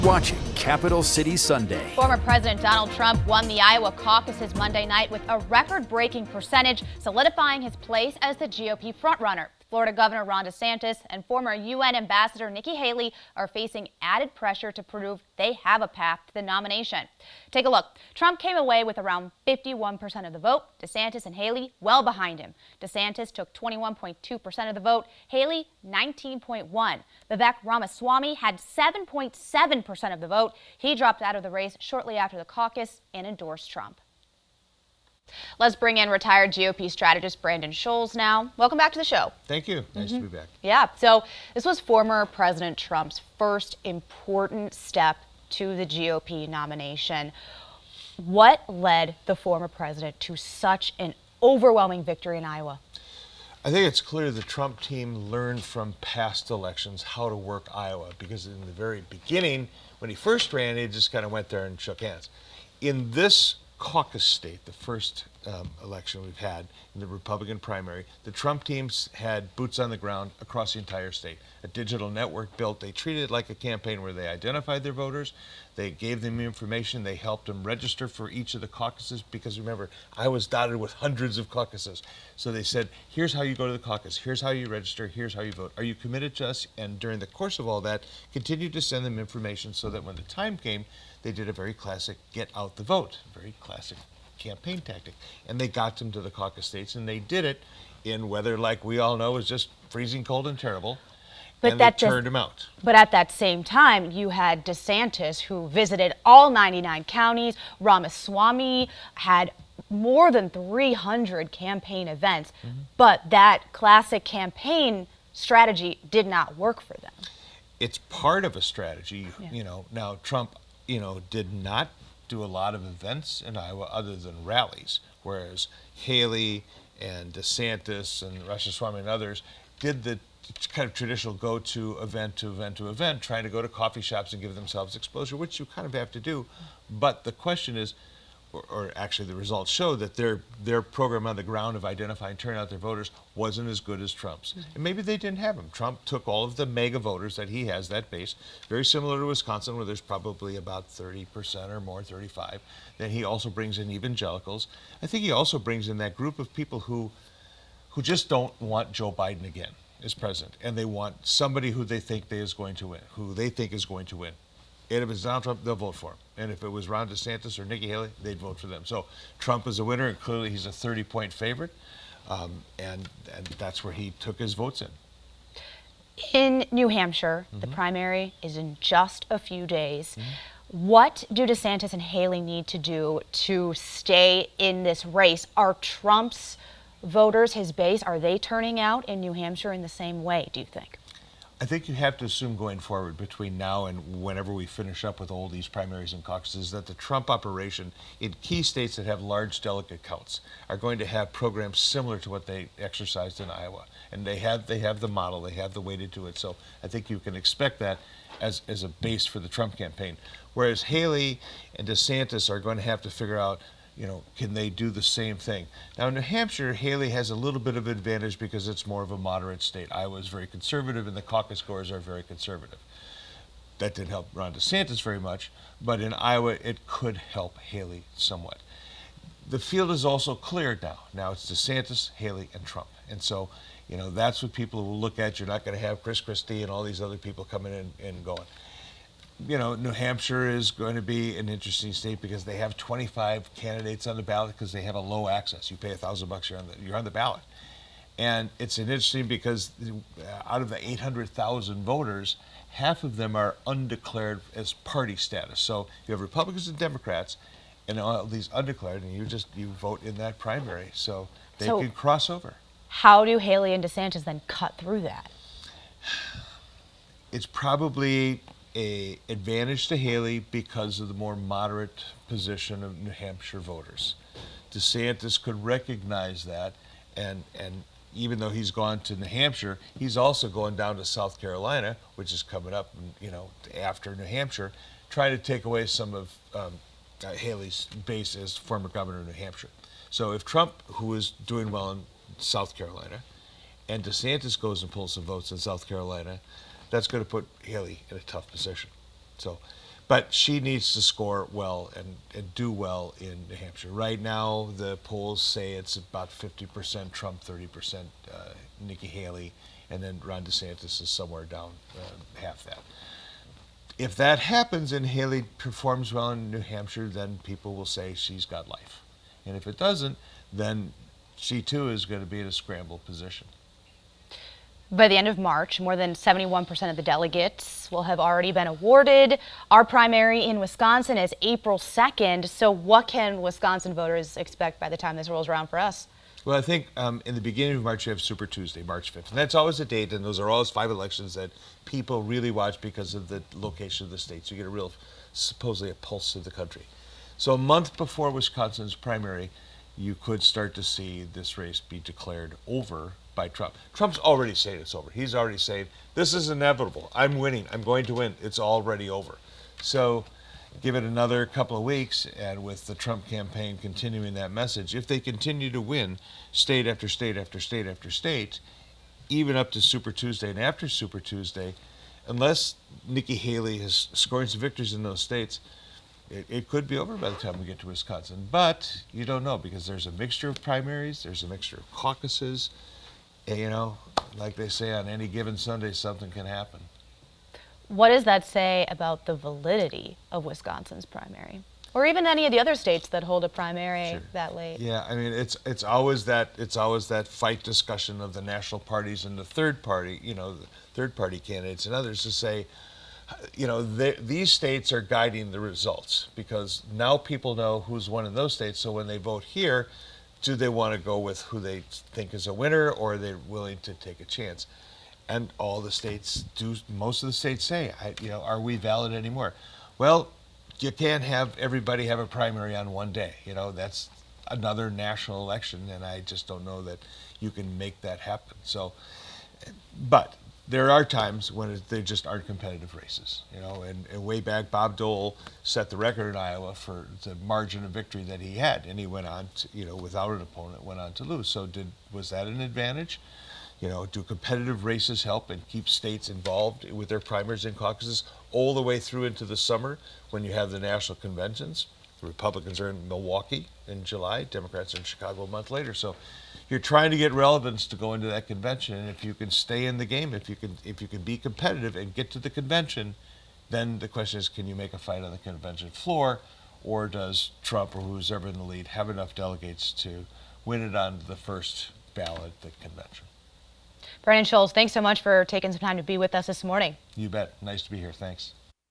Watching Capital City Sunday. Former President Donald Trump won the Iowa Caucuses Monday night with a record-breaking percentage, solidifying his place as the GOP frontrunner. Florida Governor Ron DeSantis and former UN Ambassador Nikki Haley are facing added pressure to prove they have a path to the nomination. Take a look. Trump came away with around 51% of the vote. DeSantis and Haley well behind him. DeSantis took 21.2% of the vote. Haley 19.1%. Vivek Ramaswamy had 7.7% of the vote. He dropped out of the race shortly after the caucus and endorsed Trump. Let's bring in retired GOP strategist Brandon Scholes now. Welcome back to the show. Thank you. Nice to be back. Yeah, so this was former President Trump's first important step to the GOP nomination. What led the former president to such an overwhelming victory in Iowa? I think it's clear the Trump team learned from past elections how to work Iowa, because in the very beginning, when he first ran, he just kind of went there and shook hands. In this caucus state, the first election we've had in the Republican primary, the Trump teams had boots on the ground across the entire state. A digital network built. They treated it like a campaign where they identified their voters, they gave them information, they helped them register for each of the caucuses, because remember, I was dotted with hundreds of caucuses. So they said, here's how you go to the caucus, here's how you register, here's how you vote. Are you committed to us? And during the course of all that, continued to send them information so that when the time came, they did a very classic get out the vote, very classic campaign tactic. And they got them to the caucus states, and they did it in weather like we all know is just freezing cold and terrible. But and they turned them out. But at that same time, you had DeSantis, who visited all 99 counties. Ramaswamy had more than 300 campaign events. But that classic campaign strategy did not work for them. It's part of a strategy, Yeah. you know. Now, Trump, did not do a lot of events in Iowa other than rallies, whereas Haley and DeSantis and Ramaswamy and others did the kind of traditional go to event, trying to go to coffee shops and give themselves exposure, which you kind of have to do. But the question is, or actually the results show that their program on the ground of identifying, turning out their voters wasn't as good as Trump's. And maybe they didn't have him. Trump took all of the mega voters that he has, that base, very similar to Wisconsin, where there's probably about 30% or more, 35. Then he also brings in evangelicals. I think he also brings in that group of people who just don't want Joe Biden again as president, and they want somebody who they think is going to win, And if it's Donald Trump, they'll vote for him. And if it was Ron DeSantis or Nikki Haley, they'd vote for them. So Trump is a winner, and clearly he's a 30-point favorite. And that's where he took his votes in. In New Hampshire, the primary is in just a few days. What do DeSantis and Haley need to do to stay in this race? Are Trump's voters, his base, are they turning out in New Hampshire in the same way, do you think? I think you have to assume going forward between now and whenever we finish up with all these primaries and caucuses that the Trump operation in key states that have large delegate counts are going to have programs similar to what they exercised in Iowa. And they have the model, they have the way to do it. So I think you can expect that as a base for the Trump campaign. Whereas Haley and DeSantis are going to have to figure out, can they do the same thing? Now, in New Hampshire, Haley has a little bit of advantage because it's more of a moderate state. Iowa is very conservative, and the caucus goers are very conservative. That didn't help Ron DeSantis very much, but in Iowa, it could help Haley somewhat. The field is also cleared now. Now it's DeSantis, Haley, and Trump. And so, that's what people will look at. You're not going to have Chris Christie and all these other people coming in and going. New Hampshire is going to be an interesting state because they have 25 candidates on the ballot because they have a low access. You pay $1,000, you're on the ballot. And it's interesting because out of the 800,000 voters, half of them are undeclared as party status. So you have Republicans and Democrats and all these undeclared, and you vote in that primary. So they can cross over. How do Haley and DeSantis then cut through that? It's probably an advantage to Haley because of the more moderate position of New Hampshire voters. DeSantis could recognize that, and even though he's gone to New Hampshire, he's also going down to South Carolina, which is coming up, after New Hampshire, trying to take away some of Haley's base as former governor of New Hampshire. So if Trump, who is doing well in South Carolina, and DeSantis goes and pulls some votes in South Carolina, that's going to put Haley in a tough position. So, But she needs to score well and do well in New Hampshire. Right now, the polls say it's about 50% Trump, 30% Nikki Haley, and then Ron DeSantis is somewhere down half that. If that happens and Haley performs well in New Hampshire, then people will say she's got life. And if it doesn't, then she too is going to be in a scramble position. By the end of March, more than 71% of the delegates will have already been awarded. Our primary in Wisconsin is April 2nd. So what can Wisconsin voters expect by the time this rolls around for us? Well, I think in the beginning of March, you have Super Tuesday, March 5th. And that's always a date, and those are always 5 elections that people really watch because of the location of the state. So you get a real, supposedly a pulse of the country. So a month before Wisconsin's primary, you could start to see this race be declared over by Trump. Trump's already saying it's over. He's already saying, this is inevitable. I'm winning. I'm going to win. It's already over. So give it another couple of weeks, and with the Trump campaign continuing that message, if they continue to win state after state after state after state, even up to Super Tuesday and after Super Tuesday, unless Nikki Haley is scoring some victories in those states, it could be over by the time we get to Wisconsin. But you don't know, because there's a mixture of primaries, there's a mixture of caucuses, and, you know, like they say, on any given Sunday, something can happen. What does that say about the validity of Wisconsin's primary, or even any of the other states that hold a primary that late? Yeah, I mean, it's always that fight discussion of the national parties and the third party, you know, the third party candidates and others to say, you know, these states are guiding the results, because now people know who's won in those states. So when they vote here, do they want to go with who they think is a winner, or are they willing to take a chance? And all the states do. Most of the states say, you know, are we valid anymore? Well, you can't have everybody have a primary on one day. You know, that's another national election, and I just don't know that you can make that happen. So, but there are times when they just aren't competitive races. You know, and way back, Bob Dole set the record in Iowa for the margin of victory that he had, and he went on to, you know, without an opponent, went on to lose. So was that an advantage? You know, do competitive races help and keep states involved with their primaries and caucuses all the way through into the summer when you have the national conventions? The Republicans are in Milwaukee in July, Democrats are in Chicago a month later. So you're trying to get relevance to go into that convention, and if you can stay in the game, if you can be competitive and get to the convention, then the question is, can you make a fight on the convention floor, or does Trump or who's ever in the lead have enough delegates to win it on the first ballot at the convention? Brandon Scholes, thanks so much for taking some time to be with us this morning. You bet. Nice to be here. Thanks.